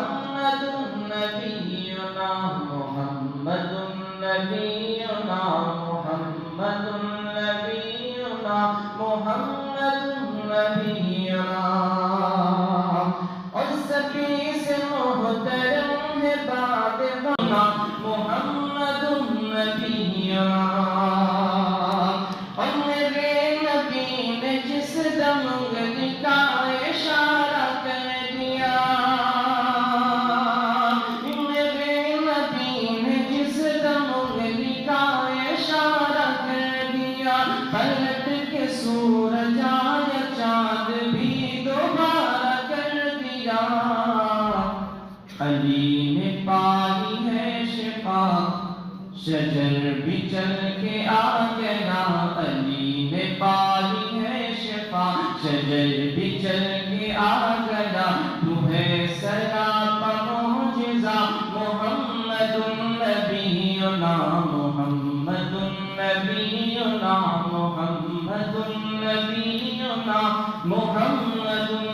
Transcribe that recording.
محمد نبینا محمد نبینا محمد نبینا محمد نبینا اور سبھی سے محترم ہے باب وفا محمد نبینا اور میرے نبی نے جس دم انگلی کا اشارہ کر دیا میرے نبی نے جس دم انگلی کا اشارہ کر دیا پلٹ کے سورج آیا چاند بھی دوبارہ کر دیا علی نے پائی ہے شفا شجر بھی چل کے آ گیا علی نے پائی ہے شفا شجر بھی چل کے آ گیا تو ہے سراپا معجزہ محمد نبینا محمد نبینا محمد نبینا محمد